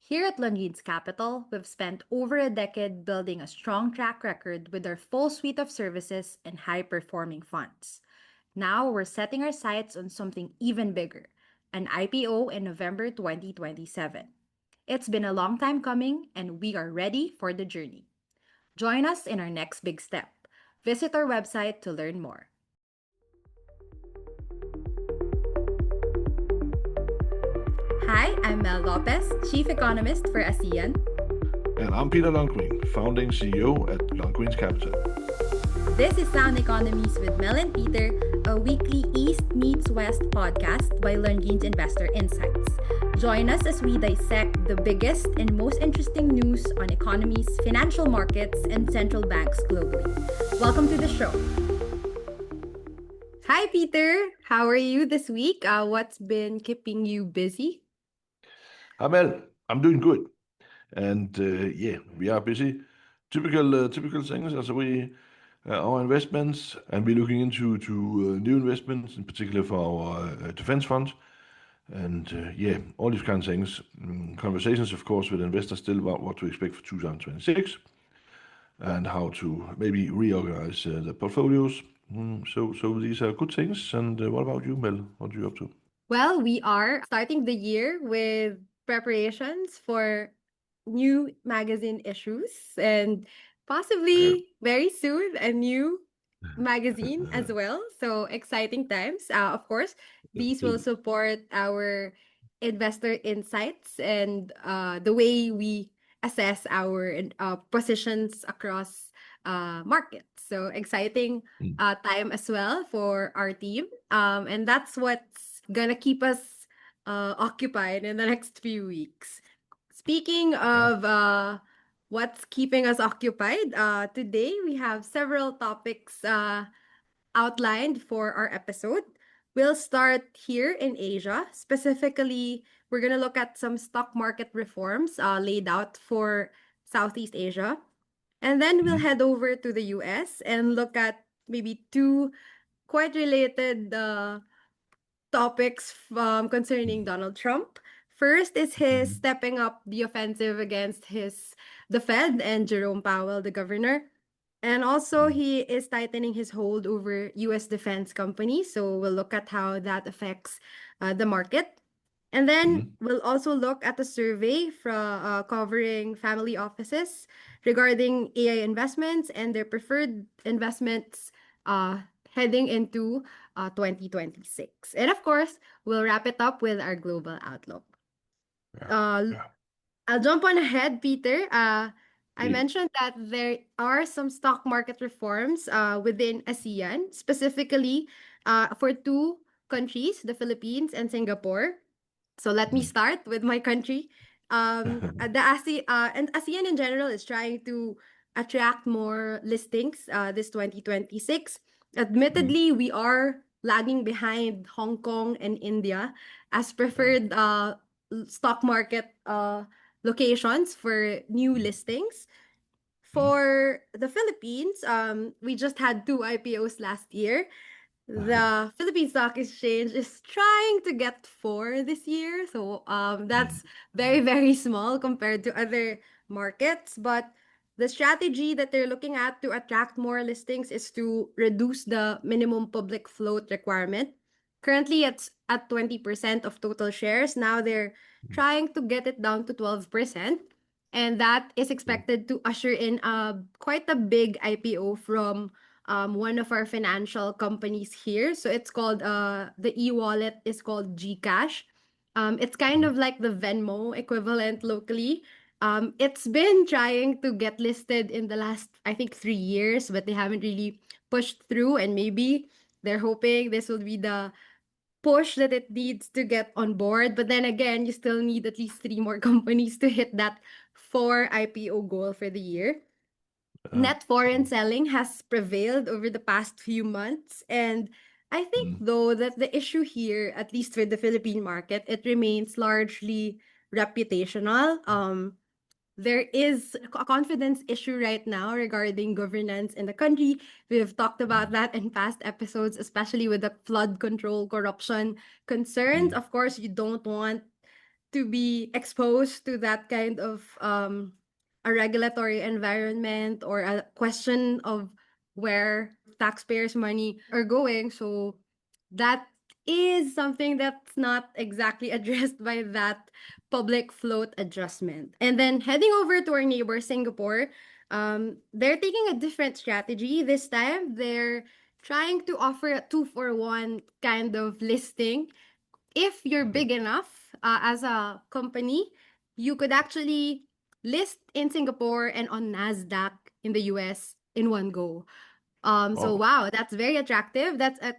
Here at Longines Capital, we've spent over a decade building a strong track record with our full suite of services and high performing funds. Now we're setting our sights on something even bigger, an IPO in November 2027. It's been a long time coming, and we are ready for the journey. Join us in our next big step. Visit our website to learn more. Hi, I'm Mel Lopez, Chief Economist for ASEAN. And I'm Peter Lundgren, founding CEO at Lundgren's Capital. This is Sound Economies with Mel and Peter, a weekly East meets West podcast by Longines Investor Insights. Join us as we dissect the biggest and most interesting news on economies, financial markets, and central banks globally. Welcome to the show. Hi, Peter. How are you this week? What's been keeping you busy? Hi Mel, I'm doing good. And yeah, we are busy. Typical things. Also, our investments, and we're looking into new investments, in particular for our defense fund. And yeah, all these kind of things. Conversations, of course, with investors still about what to expect for 2026 and how to maybe reorganize the portfolios. So these are good things. And what about you, Mel? What are you up to? Well, we are starting the year with preparations for new magazine issues and Yeah. possibly very soon a new magazine as well. So exciting times. Of course, these will support our investor insights and the way we assess our positions across markets. So exciting Mm. time as well for our team. And that's what's gonna keep us occupied in the next few weeks. Speaking Yeah. of what's keeping us occupied, today we have several topics outlined for our episode. We'll start here in Asia. Specifically, we're going to look at some stock market reforms laid out for Southeast Asia. And then we'll Mhm. head over to the US and look at maybe two quite related topics concerning Mhm. Donald Trump. First is his Mhm. stepping up the offensive against the Fed and Jerome Powell, the governor. And also Mhm. he is tightening his hold over US defense companies. So we'll look at how that affects the market. And then Mhm. we'll also look at a survey from covering family offices regarding AI investments and their preferred investments uh, heading into 2026. And of course, we'll wrap it up with our global outlook. Yeah. Uh, Yeah. I'll jump on ahead, Peter. I Yeah. mentioned that there are some stock market reforms within ASEAN, specifically for two countries, the Philippines and Singapore. So let me Mhm. start with my country. And ASEAN in general is trying to attract more listings this 2026. Mhm. Admittedly, we are lagging behind Hong Kong and India as Yeah. preferred stock market locations for new listings. Mhm. For the Philippines, we just had two IPOs last year. The Philippine Stock Exchange is trying to get four this year. So Mhm. that's very, very small compared to other markets. But the strategy that they're looking at to attract more listings is to reduce the minimum public float requirement. Currently, it's at 20% of total shares. Now they're trying to get it down to 12%. And that is Mhm. expected to usher in quite a big IPO from one of our financial companies here. So it's called the e-wallet is called Gcash. It's kind Mhm. of like the Venmo equivalent locally. It's been trying to get listed in the last, I think, 3 years, but they haven't really pushed through. And maybe they're hoping this will be the push that it needs to get on board. But then again, you still need at least three more companies to hit that four IPO goal for the year. Yeah. Net foreign selling has prevailed over the past few months. And I think, Mhm. though, that the issue here, at least for the Philippine market, it remains largely reputational. There is a confidence issue right now regarding governance in the country. We've talked about Mhm. that in past episodes, especially with the flood control corruption concerns. Mhm. Of course, you don't want to be exposed to that kind of a regulatory environment or a question of where taxpayers' money are going. So that is something that's not exactly addressed by that public float adjustment. And then heading over to our neighbor, Singapore, they're taking a different strategy. This time, they're trying to offer a 2-for-1 kind of listing. If you're big enough as a company, you could actually list in Singapore and on NASDAQ in the US in one go. So Oh, wow, that's very attractive. That's a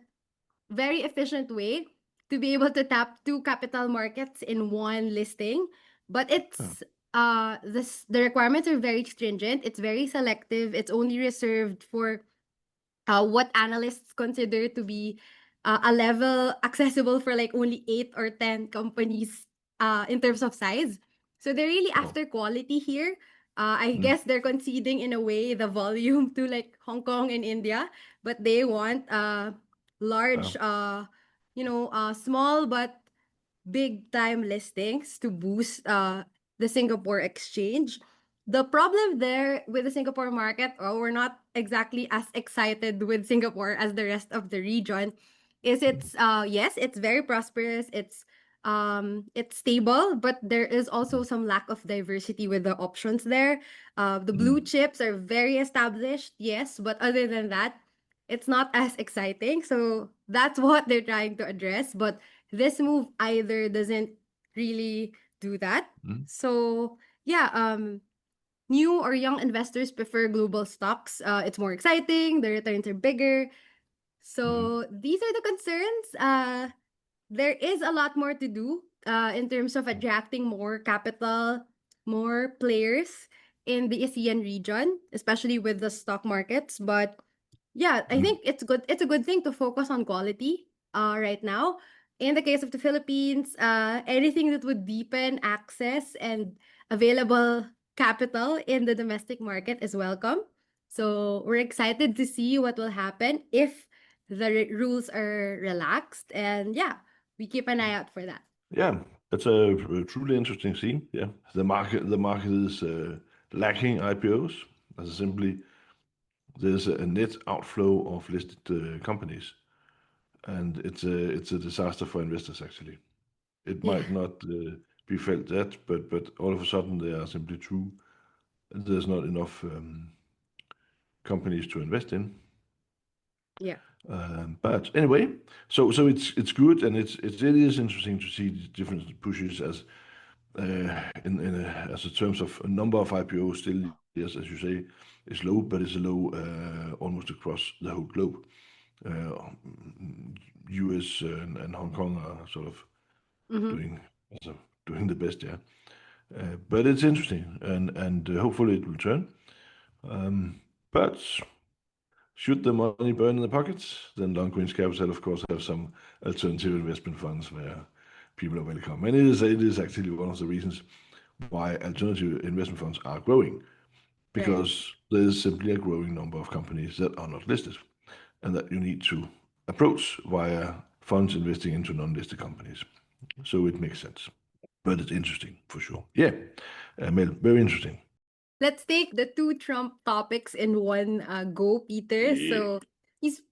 very efficient way to be able to tap two capital markets in one listing. But yeah. the requirements are very stringent. It's very selective. It's only reserved for what analysts consider to be a level accessible for like only 8 or 10 companies in terms of size. So they're really Oh, after quality here. I mm, guess they're conceding in a way the volume to like Hong Kong and India, but they want yeah. large, small but big time listings to boost the Singapore exchange. The problem there with the Singapore market, or we're not exactly as excited with Singapore as the rest of the region, is yes, it's very prosperous, it's stable, but there is also some lack of diversity with the options there. The blue Mm, chips are very established, yes, but other than that, it's not as exciting. So that's what they're trying to address. But this move either doesn't really do that. mm, So yeah, new or young investors prefer global stocks. It's more exciting. The returns are bigger. mm, So these are the concerns. There is a lot more to do in terms of attracting more capital, more players in the ASEAN region, especially with the stock markets. But yeah, I mm. think it's good. It's a good thing to focus on quality right now. In the case of the Philippines, anything that would deepen access and available capital in the domestic market is welcome. So we're excited to see what will happen if the rules are relaxed. And yeah, we keep an eye out for that. Yeah, it's a truly interesting scene. Yeah, the market is lacking IPOs. As simply, there's a net outflow of listed companies, and it's a disaster for investors. Actually, it Yeah, might not be felt that, but all of a sudden they are simply true. There's not enough companies to invest in. yeah, But anyway, so it's good, and it is interesting to see the different pushes as as in terms of a number of IPOs. Still, yes, as you say, is low, but it's low almost across the whole globe. Uh, US and Hong Kong are sort of mm-hmm. doing so doing the best, yeah. But it's interesting, and hopefully it will turn. But should the money burn in the pockets, then Long Queen's Capital, of course, have some alternative investment funds where people are welcome. And it is actually one of the reasons why alternative investment funds are growing, Right. because there's simply a growing number of companies that are not listed and that you need to approach via funds investing into non-listed companies. So it makes sense. But it's interesting for sure. Yeah, Mel, very interesting. Let's take the two Trump topics in one go, Peter. Yeah. So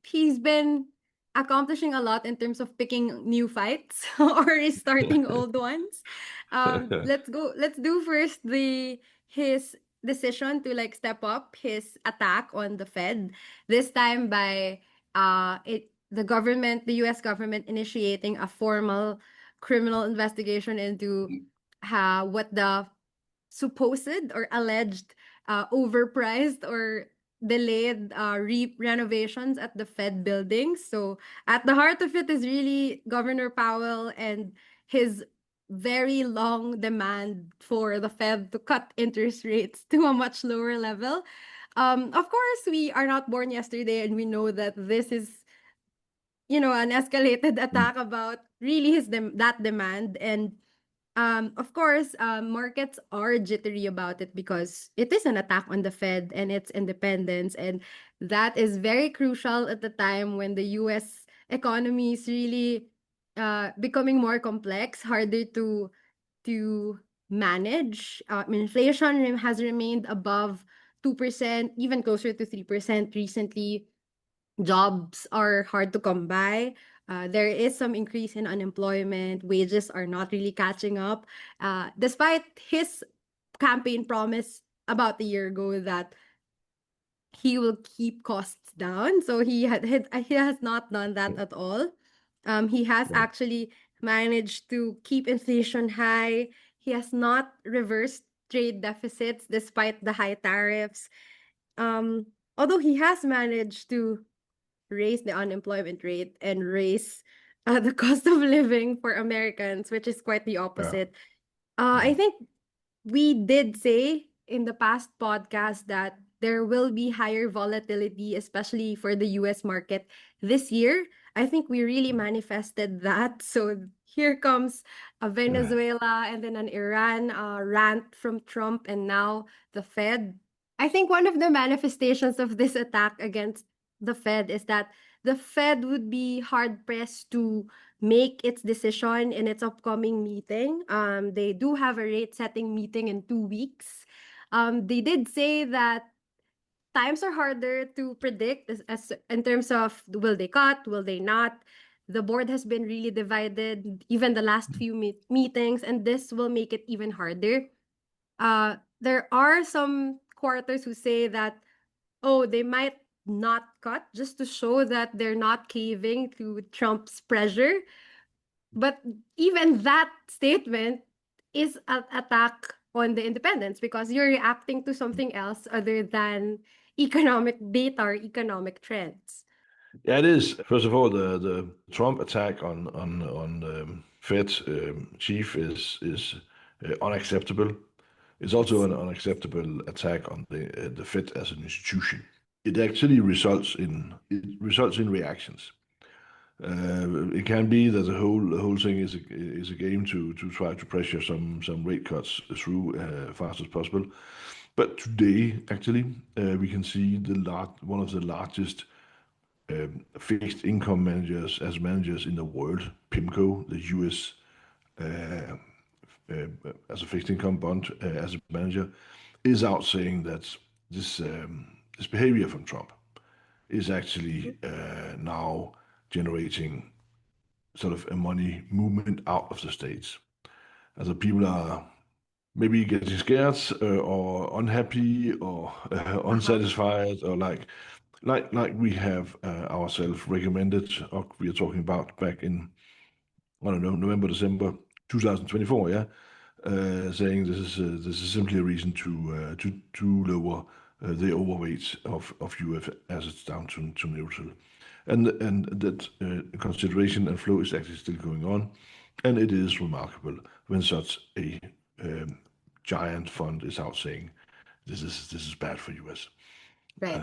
he's been accomplishing a lot in terms of picking new fights or restarting old ones. Let's go. Let's do first the his decision to like step up his attack on the Fed. This time by the U.S. government initiating a formal criminal investigation into what the supposed or alleged overpriced or delayed renovations at the Fed buildings. So at the heart of it is really Governor Powell and his very long demand for the Fed to cut interest rates to a much lower level. Of course, we are not born yesterday, and we know that this is, an escalated Mm, attack about really that demand. And of course, markets are jittery about it because it is an attack on the Fed and its independence. And that is very crucial at the time when the US economy is really becoming more complex, harder to to manage. Inflation has remained above 2%, even closer to 3% recently. Jobs are hard to come by. There is some increase in unemployment. Wages are not really catching up. Despite his campaign promise about a year ago that he will keep costs down. So he has not done that at all. He has Right. actually managed to keep inflation high. He has not reversed trade deficits despite the high tariffs. Um, Although he has managed to raise the unemployment rate and raise the cost of living for Americans, which is quite the Yeah. opposite. I Mm. think we did say in the past podcast that there will be higher volatility, especially for the US market this year. I think we really manifested that. So here comes a Yeah. Venezuela and then an Iran rant from Trump and now the Fed. I think one of the manifestations of this attack against the Fed is that the Fed would be hard pressed to make its decision in its upcoming meeting. They do have a rate setting meeting in 2 weeks. They did say that times are harder to predict as in terms of will they cut, will they not. The board has been really divided, even the last few meetings, and this will make it even harder. There are some quarters who say that, oh, they might not cut just to show that they're not caving to Trump's pressure. But even that statement is an attack on the independence because you're reacting to something else other than economic data or economic trends. Yeah, it is. First of all, the Trump attack on Fed chief is unacceptable. It's also Yes. an unacceptable attack on the Fed as an institution. It actually results in reactions. It can be that the whole thing is a game to try to pressure some rate cuts through fast as possible. But today, actually, we can see one of the largest fixed income managers as managers in the world, PIMCO, the U.S. As a fixed income bond as a manager, is out saying that this behavior from Trump is actually now generating sort of a money movement out of the states. As the people are maybe getting scared or unhappy or Uh-huh. unsatisfied or like we have ourselves recommended or we are talking about back in I don't know November December 2024, yeah, saying this is simply a reason to lower the overweight of UF assets down to neutral, and that consideration and flow is actually still going on, and it is remarkable when such a um, giant fund is out saying this is bad for US. Right.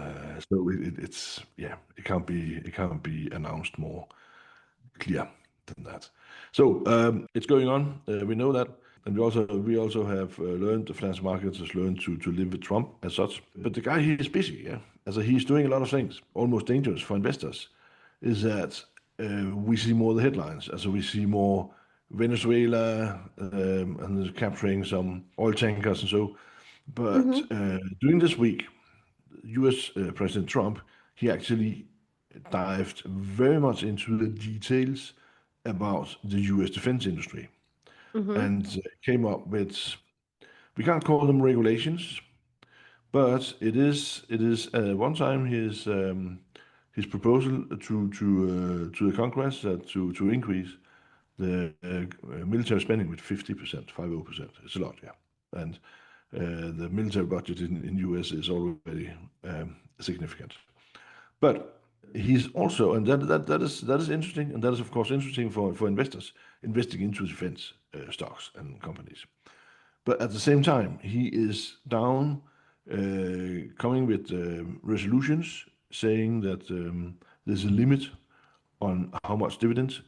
So it's yeah, it can't be announced more clear than that. So it's going on. We know that, and we also have learned the financial markets has learned to live with Trump as such. But the guy he is busy, yeah, as he's doing a lot of things, almost dangerous for investors. Is that we see more of the headlines, as we see more Venezuela and capturing some oil tankers and so. But Mm-hmm. during this week, U.S. President Trump, he actually dived very much into the details about the U.S. defense industry Mm-hmm. and came up with, we can't call them regulations, but it is one time his proposal to the Congress to increase the military spending with 50%, 50%. It's a lot, yeah. And the military budget in US is already significant. But he's also, and that is interesting, and that is of course interesting for investors investing into defense stocks and companies. But at the same time, he is down, coming with resolutions saying that there's a limit on how much dividend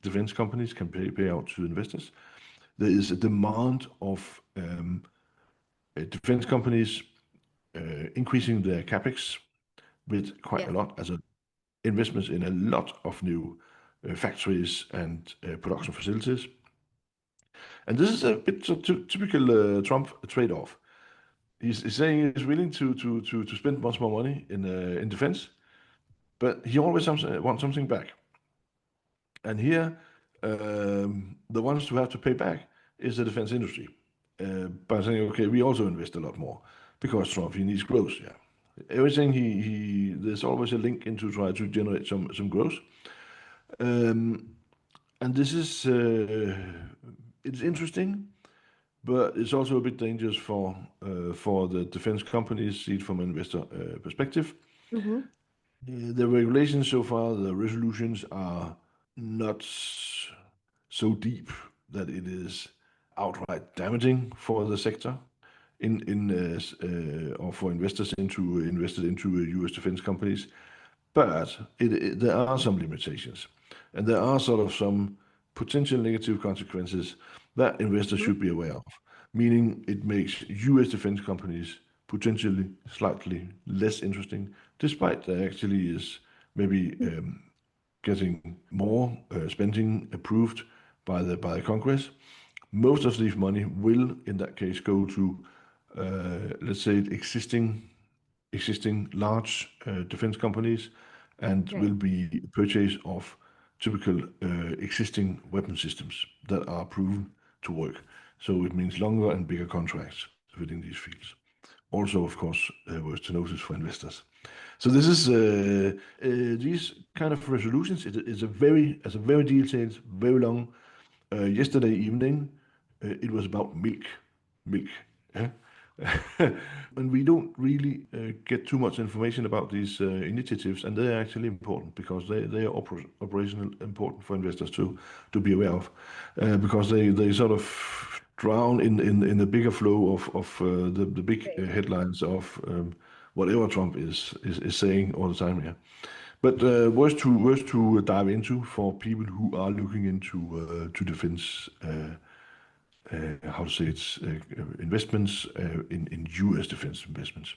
defense companies can pay out to investors. There is a demand of defense companies increasing their capex with quite a Yes. lot as a investments in a lot of new factories and production facilities. And this is a bit typical Trump trade-off. He's saying he's willing to spend much more money in defense, but he always wants something back. And here, the ones who have to pay back is the defense industry by saying, okay, we also invest a lot more because Trump he needs growth. Yeah, everything he there's always a link into try to generate some growth. Um, and this is it's interesting, but it's also a bit dangerous for the defense companies, see it from an investor perspective. Mm-hmm. The regulations so far, the resolutions are not so deep that it is outright damaging for the sector or for investors invested into U.S. defense companies. But there are some limitations, and there are sort of some potential negative consequences that investors Mm-hmm. should be aware of, meaning it makes U.S. defense companies potentially slightly less interesting, despite there actually is maybe getting more spending approved by the Congress. Most of this money will, in that case, go to let's say existing large defense companies and Right. will be purchase of typical existing weapon systems that are proven to work. So it means longer and bigger contracts within these fields. Also, of course, worth to notice for investors. So this is these kind of resolutions. It's a very detailed, very long. Yesterday evening, it was about milk. Yeah? And we don't really get too much information about these initiatives, and they're actually important because they are operational important for investors to be aware of, because they sort of drown in the bigger flow of the big Right. headlines of whatever Trump is saying all the time here. But worth to dive into for people who are looking into to defense. How to say it's investments in U.S. defense investments.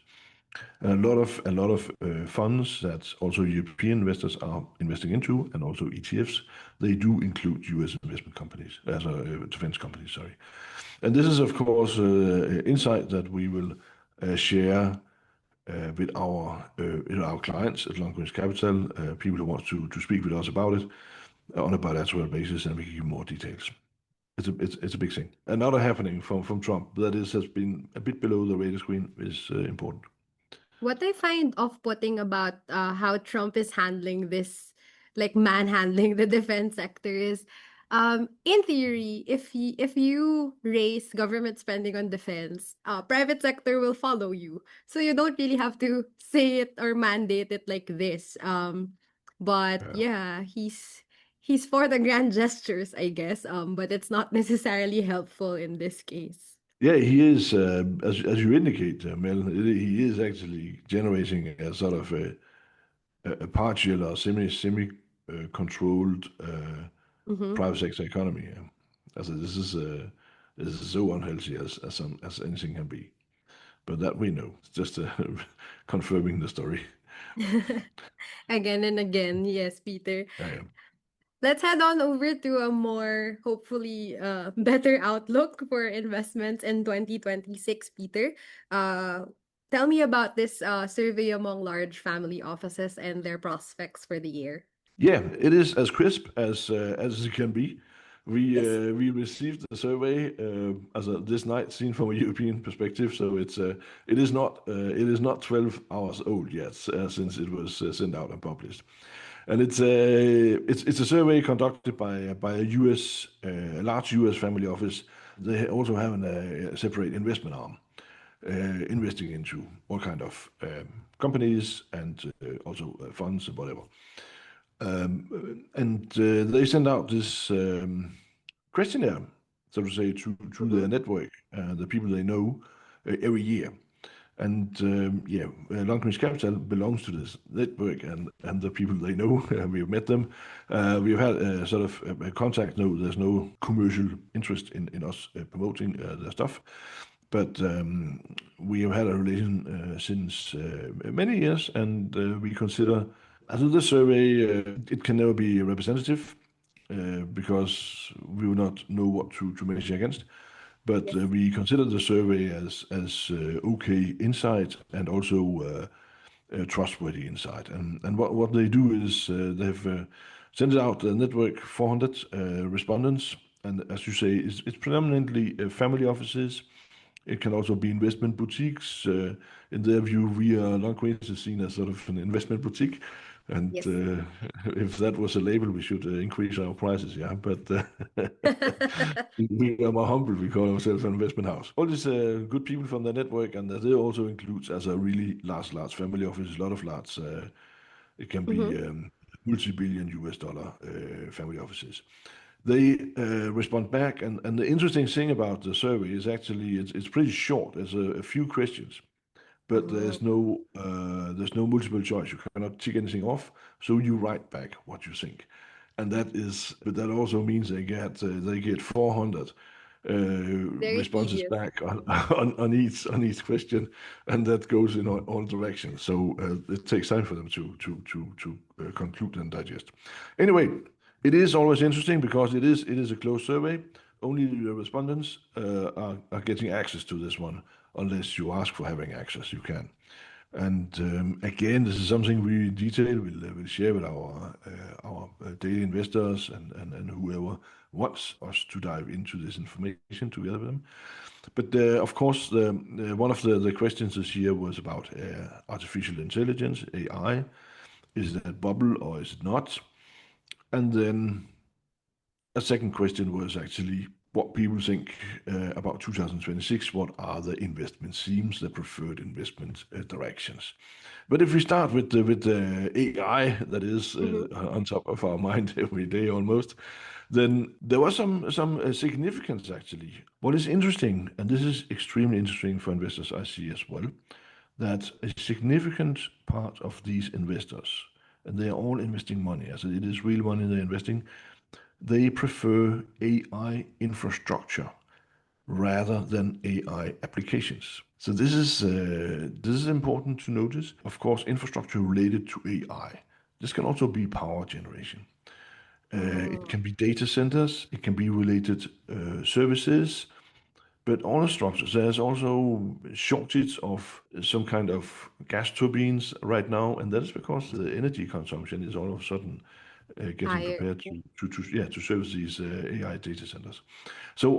And a lot of funds that also European investors are investing into, and also ETFs, they do include U.S. investment companies as a defense companies. Sorry, and this is of course insight that we will share with our clients at Long Range Capital, people who want to speak with us about it on a bilateral basis, and we give you more details. It's a big thing. Another happening from Trump that is has been a bit below the radar screen is important. What I find off-putting about how Trump is handling this, like manhandling the defense sector, is, in theory, if you raise government spending on defense, private sector will follow you. So you don't really have to say it or mandate it like this. But Yeah, yeah, he's for the grand gestures, I guess. But it's not necessarily helpful in this case. yeah, he is as you indicate, Mel. He is actually generating a sort of a partial or semi controlled Mm-hmm. private sector economy. Yeah. Also, this is so unhealthy as anything can be. But that we know. It's just confirming the story. Again and again, yes, Peter. Yeah. Let's head on over to a more hopefully better outlook for investments in 2026, Peter. Uh, Tell me about this survey among large family offices and their prospects for the year. Yeah, it is as crisp as it can be. Yes. We received the survey this night, seen from a European perspective. So it is not 12 hours old yet since it was sent out and published. And it's a survey conducted by a large U.S. family office. They also have a separate investment arm, investing into all kind of companies and also funds and whatever. And they send out this questionnaire, so to say, to Mm-hmm. their network, the people they know, every year. And yeah, Long Range Capital belongs to this network and the people they know. We've met them. We've had sort of a contact. No, there's no commercial interest in us promoting their stuff. But we have had a relation since many years, and we consider, as of the survey, it can never be representative. because we will not know what to measure against. But Yes. we consider the survey as okay insight and also trustworthy insight. And what they do is they've sent out a network 400 respondents, and as you say, it's predominantly family offices. It can also be investment boutiques. In their view, we are Longquays is seen as sort of an investment boutique. And Yes. if that was a label, we should increase our prices, yeah. But we are more humble. We call ourselves an investment house. All these good people from the network, and that also includes as a really large family office, a lot of large. It can be Mm-hmm. multi-billion US dollar family offices. They respond back, and the interesting thing about the survey is actually it's pretty short. There's a few questions, but Oh, there's no multiple choice. You cannot tick anything off, so you write back what you think, and but that also means they get 400 very responses tedious. back on each question, and that goes in all directions. So it takes time for them to conclude and digest. Anyway, it is always interesting because it is a closed survey. Only the respondents are getting access to this one, unless you ask for having access. You can. And again, this is something we in detail will share with our daily investors and whoever wants us to dive into this information together with them. But of course, one of the questions this year was about artificial intelligence, AI. Is that bubble or is it not? And then a second question was actually what people think about 2026. What are the investment themes, the preferred investment directions? But if we start with the AI that is Mm-hmm. on top of our mind every day almost, then there was some significance actually. What is interesting, and this is extremely interesting for investors I see as well, that a significant part of these investors, and they are all investing money, as it is real money they're investing, they prefer AI infrastructure rather than AI applications. So this is important to notice. Of course, infrastructure related to AI. This can also be power generation. It Oh, can be data centers. It can be related services. But all structures, there's also shortage of some kind of gas turbines right now, and that is because the energy consumption is all of a sudden getting higher. prepared to service these AI data centers. So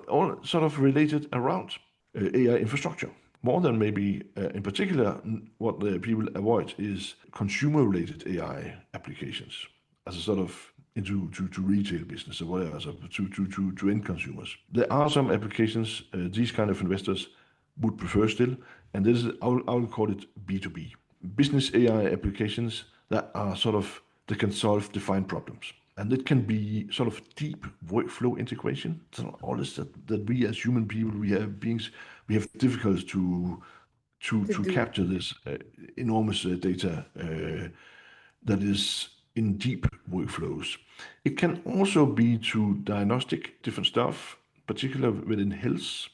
all sort of related around AI infrastructure. More than maybe, in particular, what the people avoid is consumer-related AI applications as a sort of to retail business or whatever, so to end consumers. There are some applications these kind of investors would prefer still, and this is I will call it B2B business AI applications that are sort of they can solve defined problems. And it can be sort of deep workflow integration. So all this that we as human people, we have beings, we have difficulties To to do. capture this enormous data that is in deep workflows. It can also be to diagnostic different stuff, particularly within health,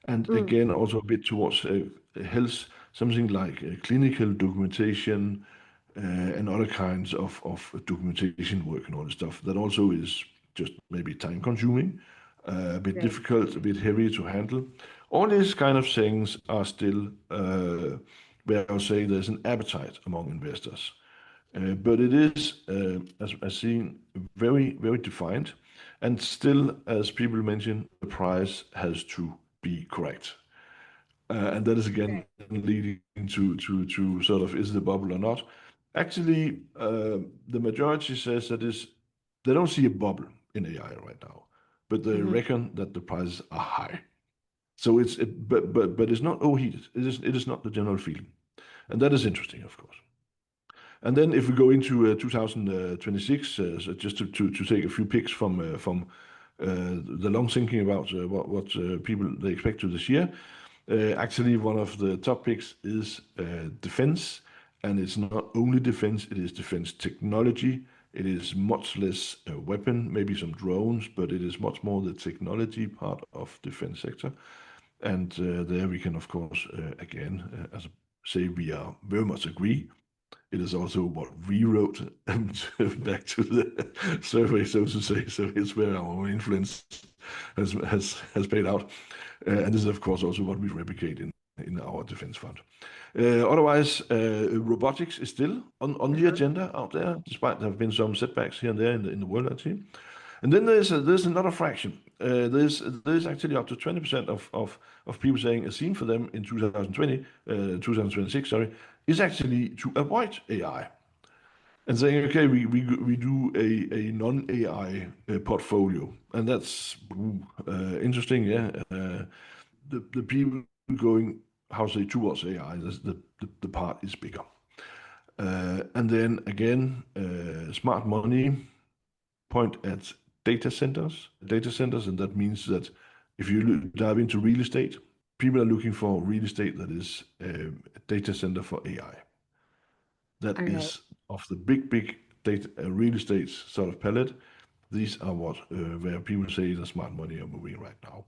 and Mm, again also a bit towards health, something like clinical documentation and other kinds of documentation work and all this stuff. That also is just maybe time consuming, a bit right. difficult, a bit heavy to handle. All these kind of things are still where I'll say there's an appetite among investors. But it is, as seen, very defined. And still, as people mention, the price has to be correct. And that is again Right. leading to sort of is the bubble or not. Actually, the majority says they don't see a bubble in AI right now, but they Mm-hmm. reckon that the prices are high. So but it's not overheated. It is not the general feeling, and that is interesting, of course. And then if we go into 2026, so just to take a few picks the long thinking about what people they expect to this year. Actually, one of the top picks is defense, and it's not only defense; it is defense technology. It is much less weapon, maybe some drones, but it is much more the technology part of defense sector. And there we can, of course, again, as I say, we are very much agree. it is also what we wrote back to the survey, so to say. So it's where our influence has paid out, and this is of course also what we replicate in our defense fund. Otherwise, robotics is still on the Uh-huh. agenda out there, despite there have been some setbacks here and there in the world actually. And then there's another fraction. There's actually up to 20% of people saying a theme for them in 2026, sorry, is actually to avoid AI and saying, okay, we do a non-AI portfolio, and that's interesting, yeah. The people going, how say, towards AI, the part is bigger. And then again, smart money point at data centers, and that means that if you dive into real estate, people are looking for real estate that is a data center for AI. That All right. is of the big data real estate sort of palette. These are what where people say the smart money are moving right now.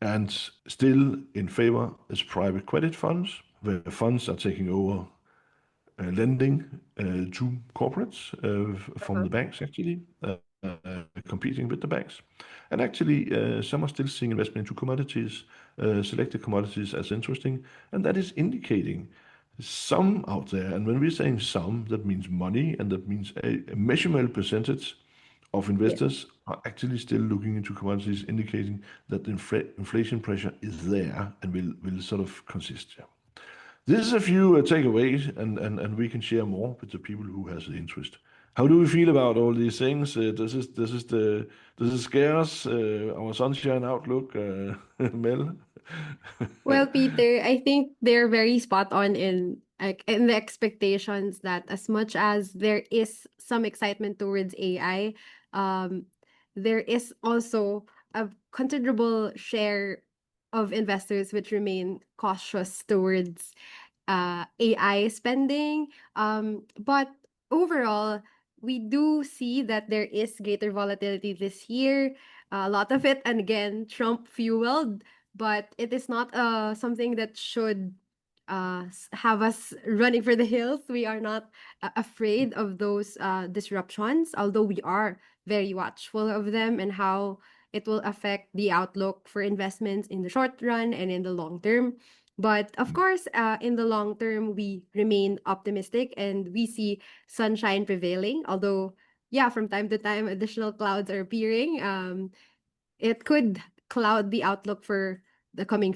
And still in favor is private credit funds, where funds are taking over lending to corporates from Uh-huh. the banks, actually, competing with the banks. And actually, some are still seeing investment into commodities, selected commodities as interesting, and that is indicating some out there. And when we're saying some, that means money, and that means a measurable percentage of Yes. investors are actually still looking into commodities, indicating that the inflation pressure is there and will sort of consist. Yeah. This is a few takeaways, and we can share more with the people who has the interest. How do we feel about all these things? Does it scare us? Our sunshine outlook, Mel. Well, Peter, I think they're very spot on in like in the expectations that as much as there is some excitement towards AI, um, there is also a considerable share of investors which remain cautious towards AI spending. But overall, we do see that there is greater volatility this year. A lot of it, and again, Trump fueled, but it is not something that should have us running for the hills. We are not afraid of those disruptions, although we are very watchful of them and how it will affect the outlook for investments in the short run and in the long term. But of course, in the long term, we remain optimistic and we see sunshine prevailing. Although, yeah, from time to time, additional clouds are appearing. It could cloud the outlook for the coming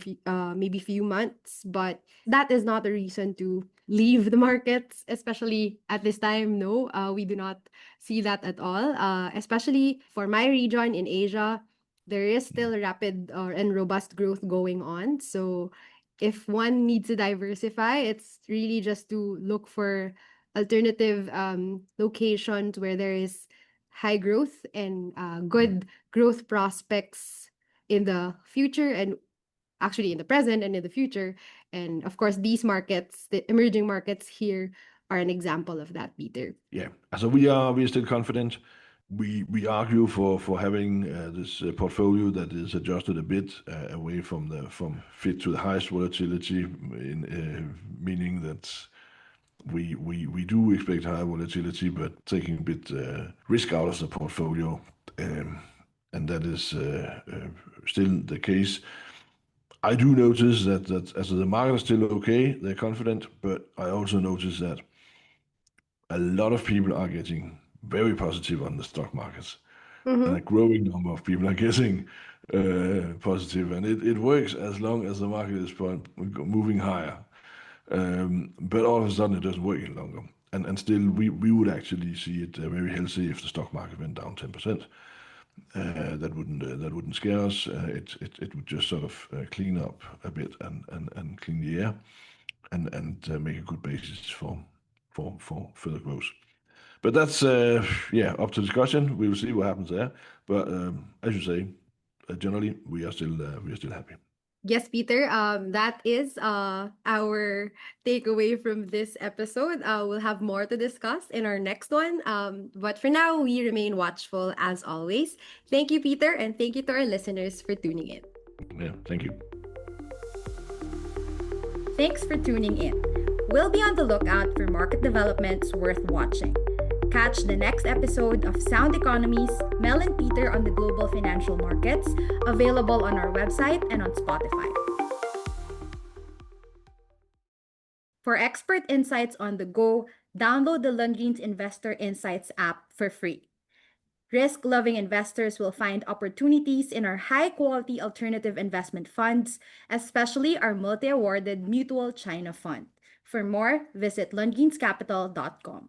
maybe few months, but that is not a reason to leave the markets, especially at this time. No, we do not see that at all. Especially for my region in Asia, there is still rapid and robust growth going on. So if one needs to diversify, it's really just to look for alternative locations where there is high growth and good growth prospects in the future and actually in the present and in the future. And of course, these markets, the emerging markets here, are an example of that, Peter. Yeah, so we are still confident. We argue for having this portfolio that is adjusted a bit away from fit to the highest volatility, meaning that we do expect higher volatility, but taking a bit risk out of the portfolio, um, and that is still the case. I do notice that as the market is still okay, they're confident, but I also notice that a lot of people are getting very positive on the stock markets, and a Mm-hmm. growing number of people are getting positive, and it works as long as the market is moving higher. But all of a sudden, it doesn't work any longer. And still, we would actually see it very healthy if the stock market went down 10%. That wouldn't scare us. It would just sort of clean up a bit and clean the air and make a good basis for further growth. But that's yeah, up to discussion. We will see what happens there. But as you say, generally we are still happy. Yes, Peter. That is our takeaway from this episode. We'll have more to discuss in our next one. But for now, we remain watchful as always. Thank you, Peter, and thank you to our listeners for tuning in. Yeah, thank you. Thanks for tuning in. We'll be on the lookout for market developments worth watching. Catch the next episode of Sound Economies, Mel and Peter on the global financial markets, available on our website and on Spotify. For expert insights on the go, download the Lundin's Investor Insights app for free. Risk-loving investors will find opportunities in our high-quality alternative investment funds, especially our multi-awarded Mutual China Fund. For more, visit lundinscapital.com.